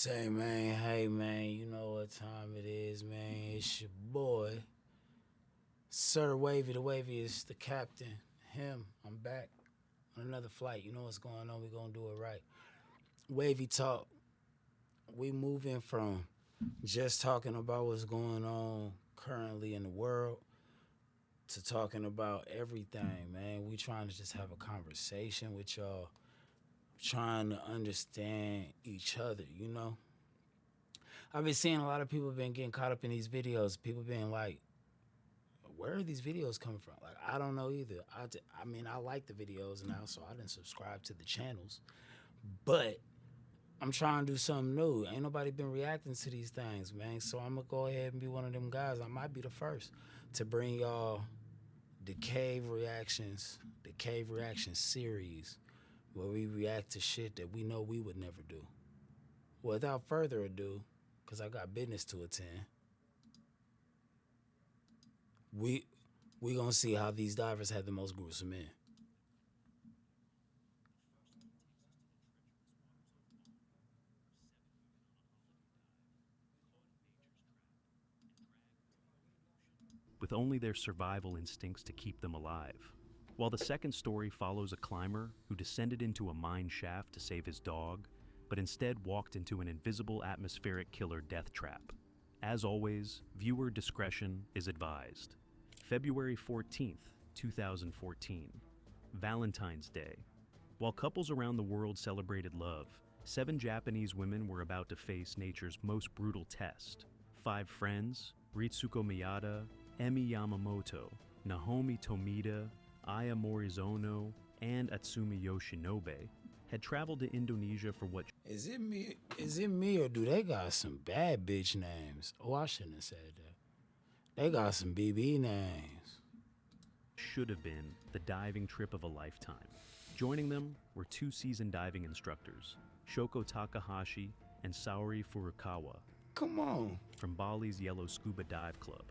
Say, man, hey, man, you know what time it is, man. It's your boy, Sir Wavy. The Wavy is the captain. Him, I'm back on another flight. You know what's going on. We're going to do it right. Wavy Talk. We moving from just talking about what's going on currently in the world to talking about everything, man. We trying to just have a conversation with y'all, trying to understand each other, you know? I've been seeing a lot of people been getting caught up in these videos. People being like, where are these videos coming from? Like, I don't know either. I mean, I like the videos now, so I didn't subscribe to the channels. But I'm trying to do something new. Ain't nobody been reacting to these things, man. So I'm going to go ahead and be one of them guys. I might be the first to bring y'all the Cave Reaction series where we react to shit that we know we would never do. Without further ado, because I got business to attend, we gonna see how these divers had the most gruesome men. With only their survival instincts to keep them alive. While the second story follows a climber who descended into a mine shaft to save his dog, but instead walked into an invisible atmospheric killer death trap. As always, viewer discretion is advised. February 14th, 2014, Valentine's Day. While couples around the world celebrated love, 7 Japanese women were about to face nature's most brutal test. 5 friends, Ritsuko Miyata, Emi Yamamoto, Naomi Tomita, Aya Morizono, and Atsumi Yoshinobe, had traveled to Indonesia for what Is it me or do they got some bad bitch names? Oh, I shouldn't have said that. They got some BB names. should have been the diving trip of a lifetime. Joining them were 2 seasoned diving instructors, Shoko Takahashi and Saori Furukawa, Come on. from Bali's Yellow Scuba Dive Club.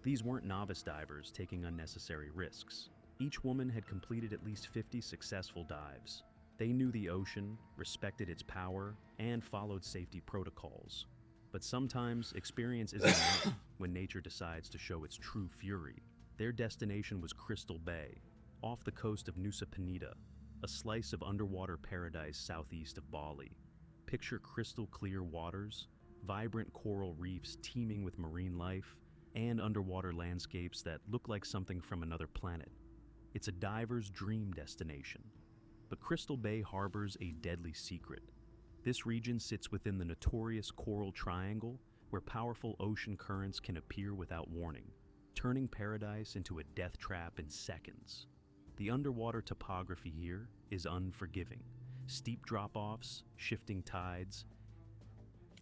These weren't novice divers taking unnecessary risks. Each woman had completed at least 50 successful dives. They knew the ocean, respected its power, and followed safety protocols. But sometimes experience isn't enough when nature decides to show its true fury. Their destination was Crystal Bay, off the coast of Nusa Penida, a slice of underwater paradise southeast of Bali. Picture crystal clear waters, vibrant coral reefs teeming with marine life, and underwater landscapes that look like something from another planet. It's a diver's dream destination. But Crystal Bay harbors a deadly secret. This region sits within the notorious Coral Triangle, where powerful ocean currents can appear without warning, turning paradise into a death trap in seconds. The underwater topography here is unforgiving. Steep drop-offs, shifting tides,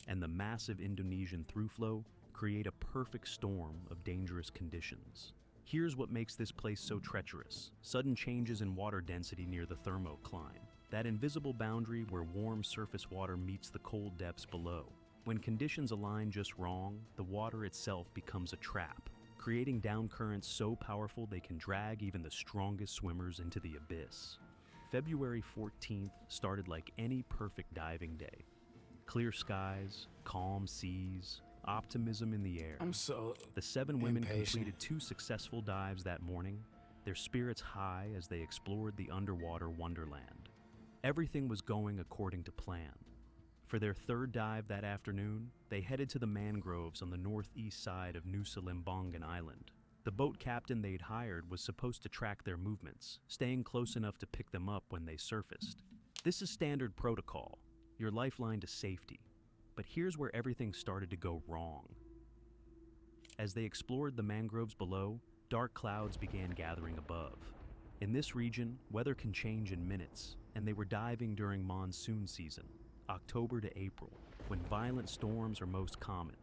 and the massive Indonesian throughflow create a perfect storm of dangerous conditions. Here's what makes this place so treacherous: sudden changes in water density near the thermocline, that invisible boundary where warm surface water meets the cold depths below. When conditions align just wrong, the water itself becomes a trap, creating downcurrents so powerful they can drag even the strongest swimmers into the abyss. February 14th started like any perfect diving day. Clear skies, calm seas, optimism in the air. I'm so The 7 women impatient. completed 2 successful dives that morning, their spirits high as they explored the underwater wonderland. Everything was going according to plan. For their 3rd dive that afternoon, they headed to the mangroves on the northeast side of Nusa Lembongan Island. The boat captain they'd hired was supposed to track their movements, staying close enough to pick them up when they surfaced. This is standard protocol, your lifeline to safety. But here's where everything started to go wrong. As they explored the mangroves below, dark clouds began gathering above. In this region, weather can change in minutes, and they were diving during monsoon season, October to April, when violent storms are most common.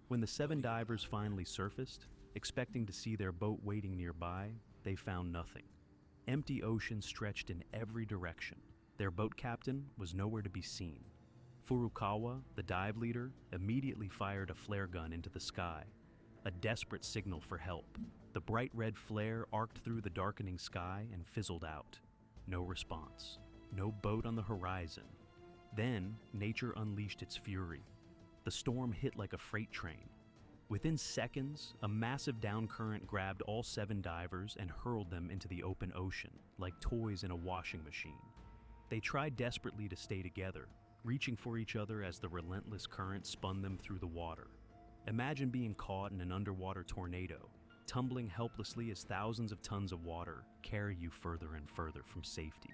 When the 7 divers finally surfaced, expecting to see their boat waiting nearby, they found nothing. Empty ocean stretched in every direction. Their boat captain was nowhere to be seen. Furukawa, the dive leader, immediately fired a flare gun into the sky, a desperate signal for help. The bright red flare arced through the darkening sky and fizzled out. No response. No boat on the horizon. Then, nature unleashed its fury. The storm hit like a freight train. Within seconds, a massive downcurrent grabbed all 7 divers and hurled them into the open ocean, like toys in a washing machine. They tried desperately to stay together, reaching for each other as the relentless current spun them through the water. Imagine being caught in an underwater tornado, tumbling helplessly as thousands of tons of water carry you further and further from safety.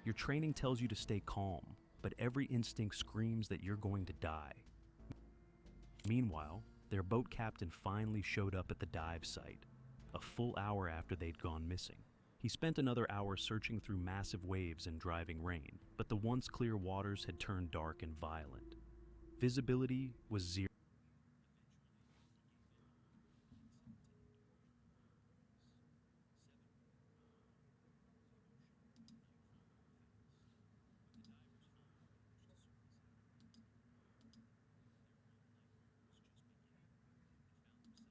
Your training tells you to stay calm, but every instinct screams that you're going to die. Meanwhile, their boat captain finally showed up at the dive site, a full hour after they'd gone missing. He spent another hour searching through massive waves and driving rain, but the once clear waters had turned dark and violent. Visibility was zero.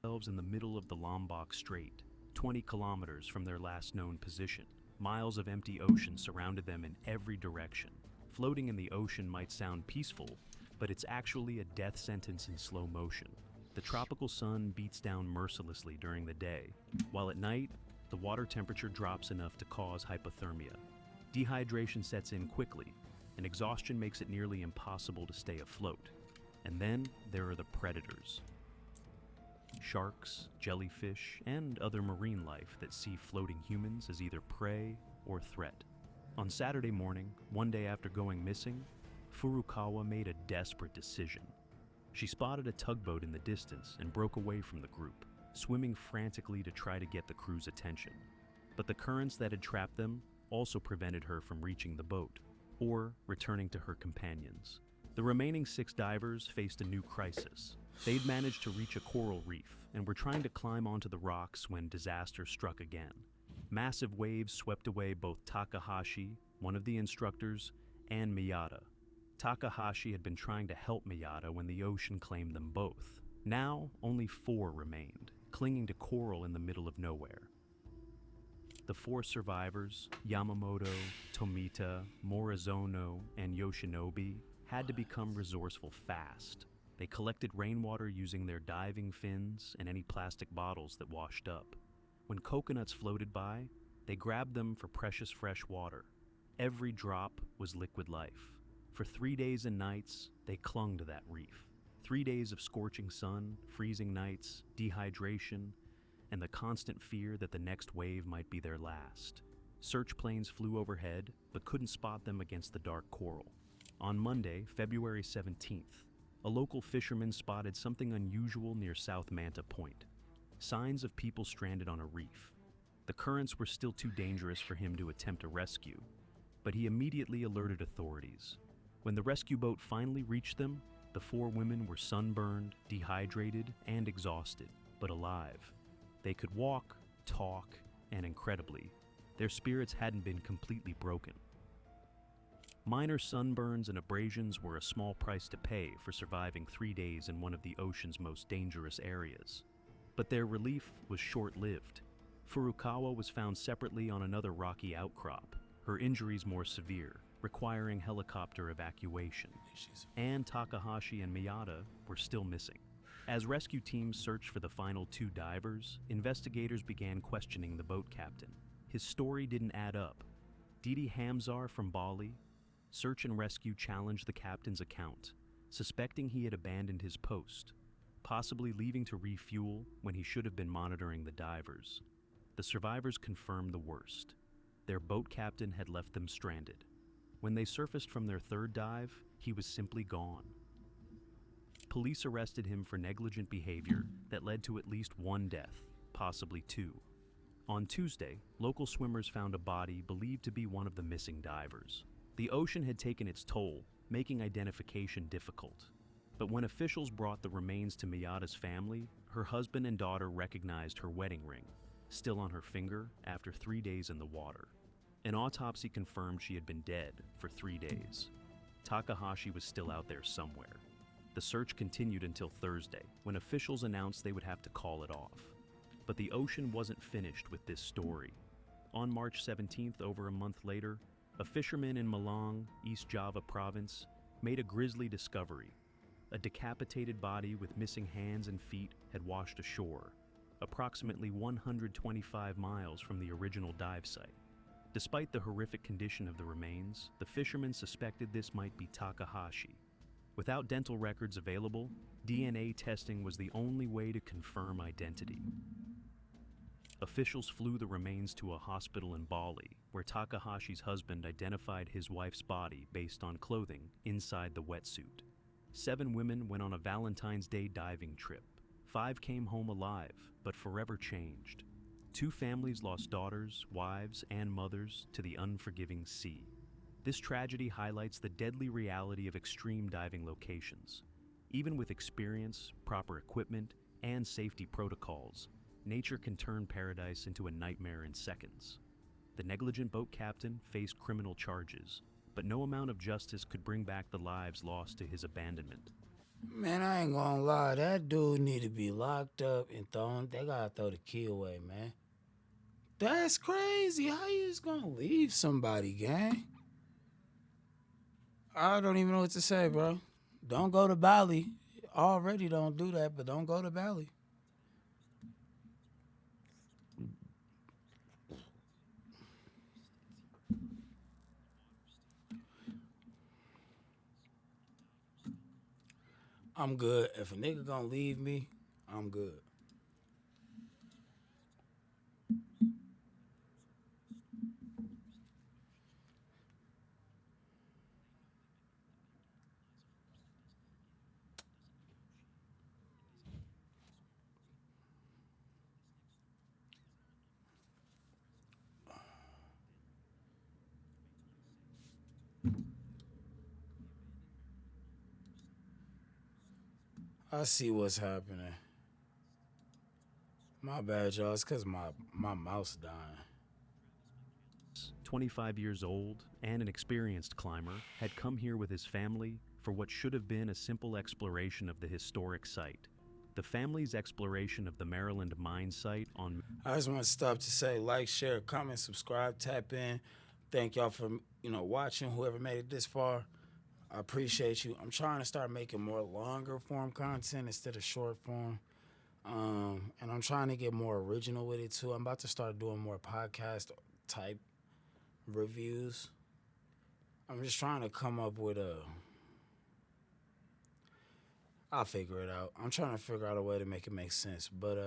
Themselves in the middle of the Lombok Strait, 20 kilometers from their last known position. Miles of empty ocean surrounded them in every direction. Floating in the ocean might sound peaceful, but it's actually a death sentence in slow motion. The tropical sun beats down mercilessly during the day, while at night, the water temperature drops enough to cause hypothermia. Dehydration sets in quickly, and exhaustion makes it nearly impossible to stay afloat. And then there are the predators. Sharks, jellyfish, and other marine life that see floating humans as either prey or threat. On Saturday morning, one day after going missing, Furukawa made a desperate decision. She spotted a tugboat in the distance and broke away from the group, swimming frantically to try to get the crew's attention. But the currents that had trapped them also prevented her from reaching the boat or returning to her companions. The remaining 6 divers faced a new crisis. They'd managed to reach a coral reef and were trying to climb onto the rocks when disaster struck again. Massive waves swept away both Takahashi, one of the instructors, and Miyata. Takahashi had been trying to help Miyata when the ocean claimed them both. Now, only 4 remained, clinging to coral in the middle of nowhere. The 4 survivors, Yamamoto, Tomita, Morizono, and Yoshinobi, had to become resourceful fast. They collected rainwater using their diving fins and any plastic bottles that washed up. When coconuts floated by, they grabbed them for precious fresh water. Every drop was liquid life. For 3 days and nights, they clung to that reef. 3 days of scorching sun, freezing nights, dehydration, and the constant fear that the next wave might be their last. Search planes flew overhead, but couldn't spot them against the dark coral. On Monday, February 17th, a local fisherman spotted something unusual near South Manta Point. Signs of people stranded on a reef. The currents were still too dangerous for him to attempt a rescue, but he immediately alerted authorities. When the rescue boat finally reached them, the 4 women were sunburned, dehydrated, and exhausted, but alive. They could walk, talk, and incredibly, their spirits hadn't been completely broken. Minor sunburns and abrasions were a small price to pay for surviving 3 days in one of the ocean's most dangerous areas. But their relief was short-lived. Furukawa was found separately on another rocky outcrop, her injuries more severe, requiring helicopter evacuation. And Takahashi and Miyata were still missing. As rescue teams searched for the final 2 divers, investigators began questioning the boat captain. His story didn't add up. Didi Hamzar from Bali, search and rescue challenged the captain's account, suspecting he had abandoned his post, possibly leaving to refuel when he should have been monitoring the divers. The survivors confirmed the worst. Their boat captain had left them stranded. When they surfaced from their 3rd dive, he was simply gone. Police arrested him for negligent behavior that led to at least 1 death, possibly 2. On Tuesday, local swimmers found a body believed to be one of the missing divers. The ocean had taken its toll, making identification difficult. But when officials brought the remains to Miyata's family, her husband and daughter recognized her wedding ring, still on her finger after 3 days in the water. An autopsy confirmed she had been dead for 3 days. Takahashi was still out there somewhere. The search continued until Thursday, when officials announced they would have to call it off. But the ocean wasn't finished with this story. On March 17th, over a month later, a fisherman in Malang, East Java province, made a grisly discovery. A decapitated body with missing hands and feet had washed ashore, approximately 125 miles from the original dive site. Despite the horrific condition of the remains, the fishermen suspected this might be Takahashi. Without dental records available, DNA testing was the only way to confirm identity. Officials flew the remains to a hospital in Bali, where Takahashi's husband identified his wife's body based on clothing inside the wetsuit. 7 women went on a Valentine's Day diving trip. 5 came home alive, but forever changed. 2 families lost daughters, wives, and mothers to the unforgiving sea. This tragedy highlights the deadly reality of extreme diving locations. Even with experience, proper equipment, and safety protocols, nature can turn paradise into a nightmare in seconds. The negligent boat captain faced criminal charges, but no amount of justice could bring back the lives lost to his abandonment. Man, I ain't gonna lie. That dude need to be locked up and thrown. They gotta throw the key away, man. That's crazy. How you just gonna leave somebody, gang? I don't even know what to say, bro. Don't go to Bali. Already don't do that, but don't go to Bali. I'm good. If a nigga gonna leave me, I'm good. I see what's happening. My bad, y'all. It's because my mouse dying. 25 years old and an experienced climber, had come here with his family for what should have been a simple exploration of the historic site. The family's exploration of the Maryland mine site on... I just want to stop to say like, share, comment, subscribe, tap in. Thank y'all for watching. Whoever made it this far, I appreciate you. I'm trying to start making more longer form content instead of short form. And I'm trying to get more original with it too. I'm about to start doing more podcast type reviews. I'm just trying to come up with I'll figure it out. I'm trying to figure out a way to make it make sense. But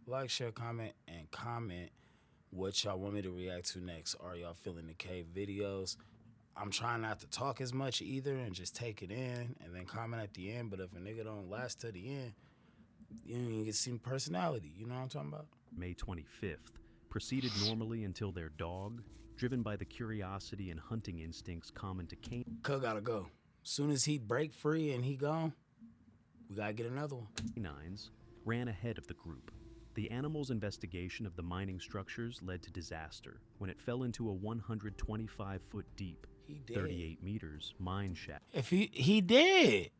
like, share, comment, and comment what y'all want me to react to next. Are y'all feeling the cave videos? I'm trying not to talk as much either and just take it in and then comment at the end. But if a nigga don't last to the end, you don't even get to see personality. You know what I'm talking about? May 25th, proceeded normally until their dog, driven by the curiosity and hunting instincts common to Cuz gotta go. Soon as he break free and he gone, we gotta get another one. canines, ran ahead of the group. The animal's investigation of the mining structures led to disaster when it fell into a 125-foot deep, 38 meters mine shaft. If he did,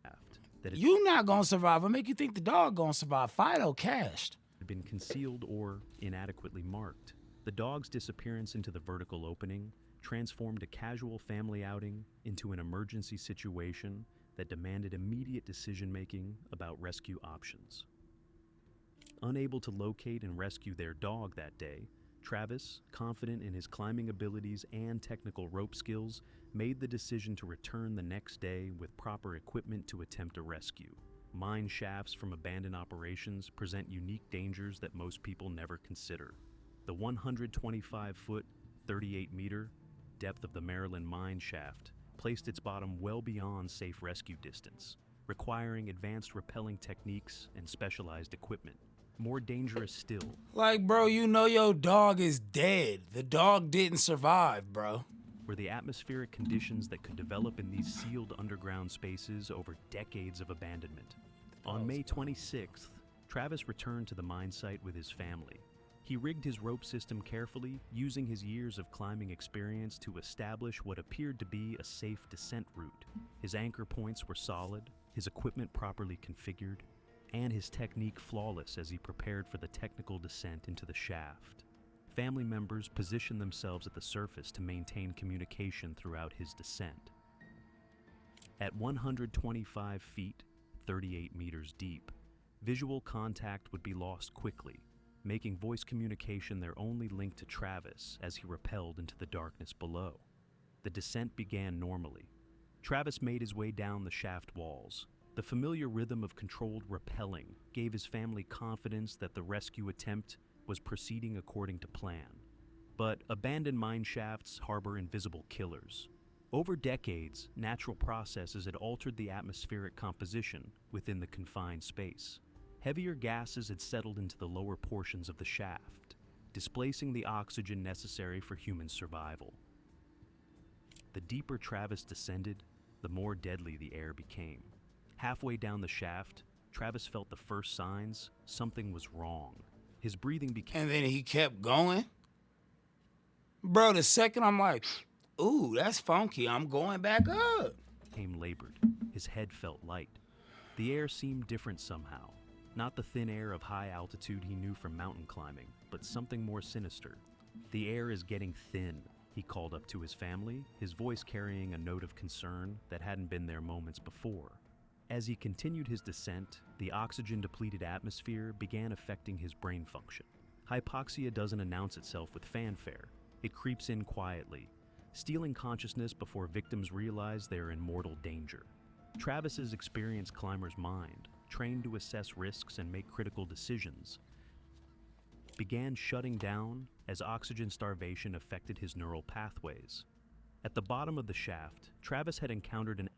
you not gonna survive. What make you think the dog gonna survive? Fido cashed. Had been concealed or inadequately marked. The dog's disappearance into the vertical opening transformed a casual family outing into an emergency situation that demanded immediate decision-making about rescue options. Unable to locate and rescue their dog that day, Travis, confident in his climbing abilities and technical rope skills, made the decision to return the next day with proper equipment to attempt a rescue. Mine shafts from abandoned operations present unique dangers that most people never consider. The 125-foot, 38-meter depth of the Maryland mine shaft placed its bottom well beyond safe rescue distance, requiring advanced rappelling techniques and specialized equipment. More dangerous still. Like, bro, you know your dog is dead. The dog didn't survive, bro. Were the atmospheric conditions that could develop in these sealed underground spaces over decades of abandonment. On May 26th, Travis returned to the mine site with his family. He rigged his rope system carefully, using his years of climbing experience to establish what appeared to be a safe descent route. His anchor points were solid, his equipment properly configured, and his technique flawless as he prepared for the technical descent into the shaft. Family members positioned themselves at the surface to maintain communication throughout his descent. At 125 feet, 38 meters deep, visual contact would be lost quickly, making voice communication their only link to Travis as he rappelled into the darkness below. The descent began normally. Travis made his way down the shaft walls. The familiar rhythm of controlled rappelling gave his family confidence that the rescue attempt was proceeding according to plan. But abandoned mine shafts harbor invisible killers. Over decades, natural processes had altered the atmospheric composition within the confined space. Heavier gases had settled into the lower portions of the shaft, displacing the oxygen necessary for human survival. The deeper Travis descended, the more deadly the air became. Halfway down the shaft, Travis felt the first signs something was wrong. His breathing became... And then he kept going. Bro, the second I'm like, ooh, that's funky, I'm going back up. Became labored. His head felt light. The air seemed different somehow. Not the thin air of high altitude he knew from mountain climbing, but something more sinister. The air is getting thin, he called up to his family, his voice carrying a note of concern that hadn't been there moments before. As he continued his descent, the oxygen-depleted atmosphere began affecting his brain function. Hypoxia doesn't announce itself with fanfare. It creeps in quietly, stealing consciousness before victims realize they are in mortal danger. Travis's experienced climber's mind, trained to assess risks and make critical decisions, began shutting down as oxygen starvation affected his neural pathways. At the bottom of the shaft, Travis had encountered an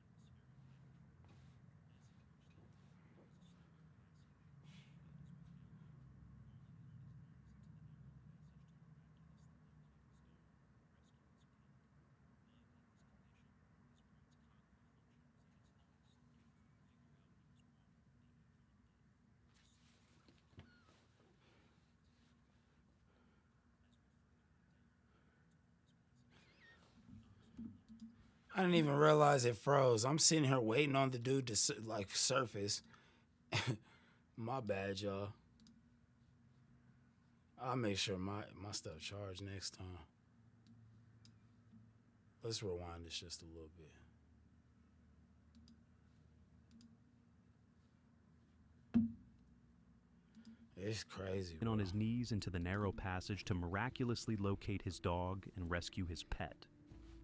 I didn't even realize it froze. I'm sitting here waiting on the dude to surface. My bad, y'all. I'll make sure my stuff charged next time. Let's rewind this just a little bit. It's crazy, bro. on his knees into the narrow passage to miraculously locate his dog and rescue his pet.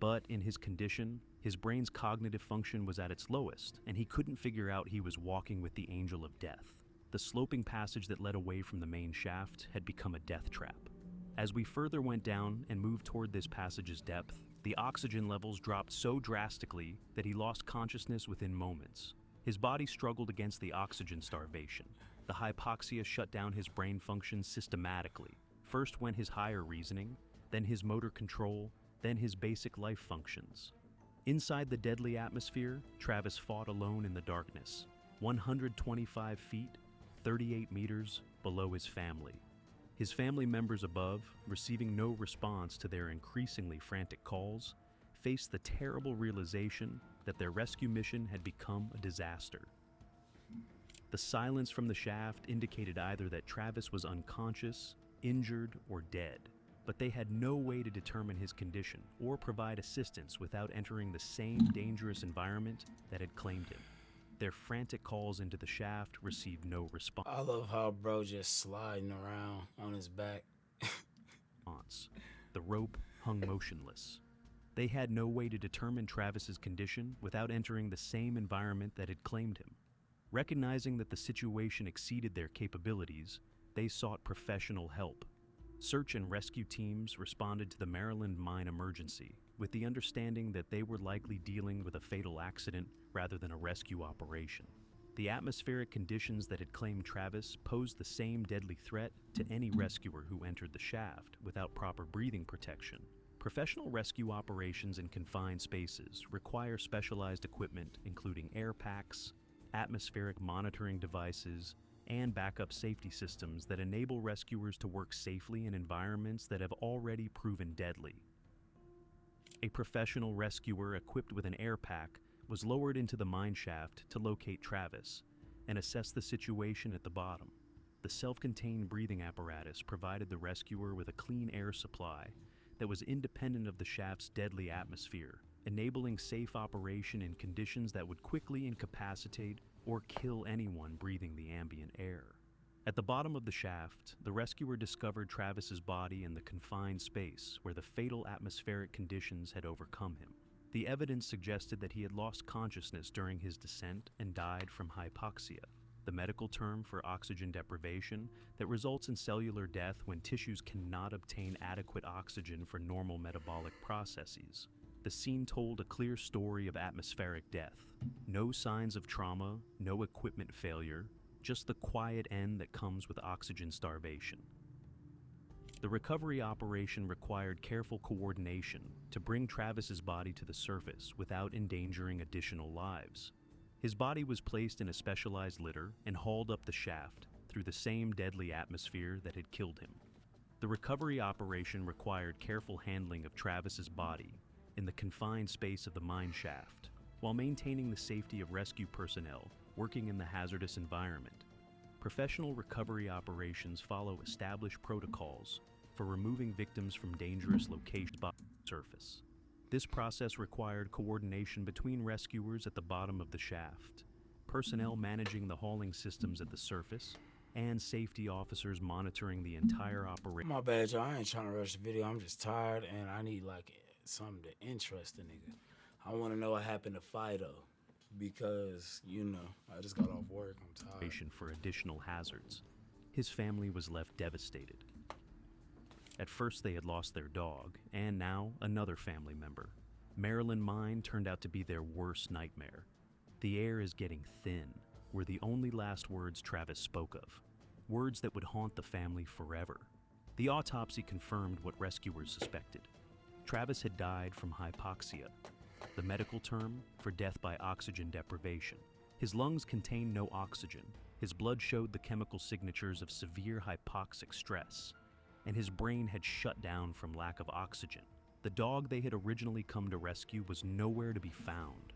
But in his condition, his brain's cognitive function was at its lowest, and he couldn't figure out he was walking with the angel of death. The sloping passage that led away from the main shaft had become a death trap. As we further went down and moved toward this passage's depth, the oxygen levels dropped so drastically that he lost consciousness within moments. His body struggled against the oxygen starvation. The hypoxia shut down his brain function systematically. First went his higher reasoning, then his motor control, then his basic life functions. Inside the deadly atmosphere, Travis fought alone in the darkness, 125 feet, 38 meters below his family. His family members above, receiving no response to their increasingly frantic calls, faced the terrible realization that their rescue mission had become a disaster. The silence from the shaft indicated either that Travis was unconscious, injured, or dead, but they had no way to determine his condition or provide assistance without entering the same dangerous environment that had claimed him. Their frantic calls into the shaft received no response. I love how bro just sliding around on his back. The rope hung motionless. They had no way to determine Travis's condition without entering the same environment that had claimed him. Recognizing that the situation exceeded their capabilities, they sought professional help. Search and rescue teams responded to the Maryland mine emergency with the understanding that they were likely dealing with a fatal accident rather than a rescue operation. The atmospheric conditions that had claimed Travis posed the same deadly threat to any rescuer who entered the shaft without proper breathing protection. Professional rescue operations in confined spaces require specialized equipment including air packs, atmospheric monitoring devices, and backup safety systems that enable rescuers to work safely in environments that have already proven deadly. A professional rescuer equipped with an air pack was lowered into the mine shaft to locate Travis and assess the situation at the bottom. The self-contained breathing apparatus provided the rescuer with a clean air supply that was independent of the shaft's deadly atmosphere, enabling safe operation in conditions that would quickly incapacitate or kill anyone breathing the ambient air. At the bottom of the shaft, the rescuer discovered Travis's body in the confined space where the fatal atmospheric conditions had overcome him. The evidence suggested that he had lost consciousness during his descent and died from hypoxia, the medical term for oxygen deprivation that results in cellular death when tissues cannot obtain adequate oxygen for normal metabolic processes. The scene told a clear story of atmospheric death. No signs of trauma, no equipment failure, just the quiet end that comes with oxygen starvation. The recovery operation required careful coordination to bring Travis's body to the surface without endangering additional lives. His body was placed in a specialized litter and hauled up the shaft through the same deadly atmosphere that had killed him. The recovery operation required careful handling of Travis's body in the confined space of the mine shaft, while maintaining the safety of rescue personnel working in the hazardous environment. Professional recovery operations follow established protocols for removing victims from dangerous locations by the surface. This process required coordination between rescuers at the bottom of the shaft, personnel managing the hauling systems at the surface, and safety officers monitoring the entire operation. My bad, y'all. I ain't trying to rush the video. I'm just tired, and I need like something to interest the nigga. I want to know what happened to Fido, because I just got off work. I'm tired. For additional hazards. His family was left devastated. At first they had lost their dog, and now another family member. Maryland Mine turned out to be their worst nightmare. The air is getting thin were the only last words Travis spoke of, words that would haunt the family forever. The autopsy confirmed what rescuers suspected. Travis had died from hypoxia, the medical term for death by oxygen deprivation. His lungs contained no oxygen, his blood showed the chemical signatures of severe hypoxic stress, and his brain had shut down from lack of oxygen. The dog they had originally come to rescue was nowhere to be found.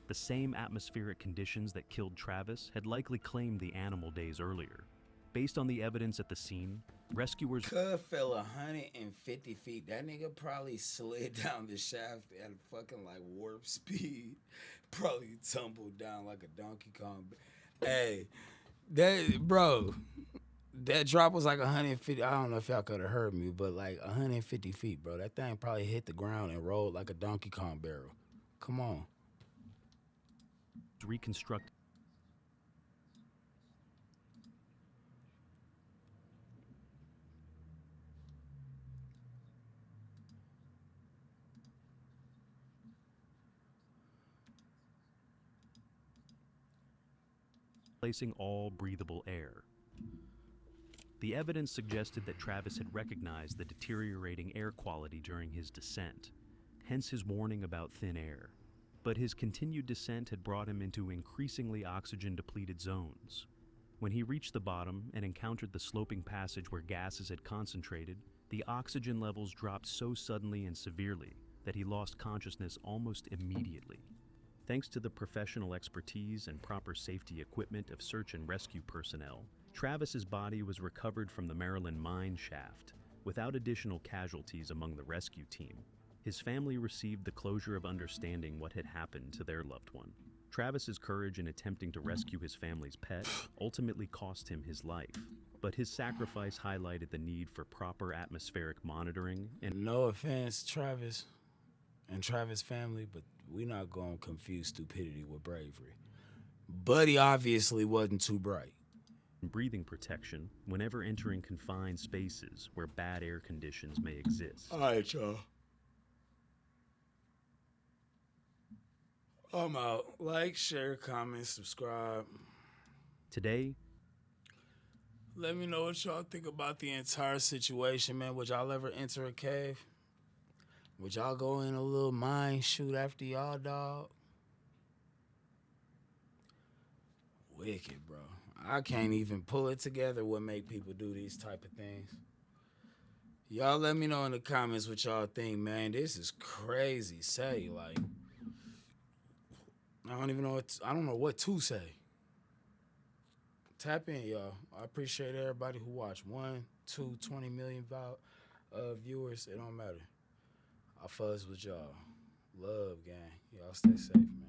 The same atmospheric conditions that killed Travis had likely claimed the animal days earlier. Based on the evidence at the scene, rescuers fell 150 feet. That nigga probably slid down the shaft at fucking like warp speed. Probably tumbled down like a Donkey Kong. Hey, that drop was like 150. I don't know if y'all could have heard me, but like 150 feet, bro. That thing probably hit the ground and rolled like a Donkey Kong barrel. Come on. reconstruct replacing all breathable air. The evidence suggested that Travis had recognized the deteriorating air quality during his descent, hence his warning about thin air. But his continued descent had brought him into increasingly oxygen-depleted zones. When he reached the bottom and encountered the sloping passage where gases had concentrated, the oxygen levels dropped so suddenly and severely that he lost consciousness almost immediately. Thanks to the professional expertise and proper safety equipment of search and rescue personnel, Travis's body was recovered from the Maryland mine shaft without additional casualties among the rescue team. His family received the closure of understanding what had happened to their loved one. Travis's courage in attempting to rescue his family's pet ultimately cost him his life, but his sacrifice highlighted the need for proper atmospheric monitoring and— No offense, Travis and Travis' family, but we're not going to confuse stupidity with bravery. Buddy obviously wasn't too bright. breathing protection whenever entering confined spaces where bad air conditions may exist. All right, y'all. I'm out. Like, share, comment, subscribe. Today, let me know what y'all think about the entire situation, man. Would y'all ever enter a cave? Would y'all go in a little mine shoot after y'all, dog? Wicked, bro. I can't even pull it together what make people do these type of things. Y'all let me know in the comments what y'all think, man. This is crazy. Say, like, I don't know what to say. Tap in, y'all. I appreciate everybody who watched. 1, 2, 20 million viewers. It don't matter. I fuzz with y'all. Love, gang. Y'all stay safe, man.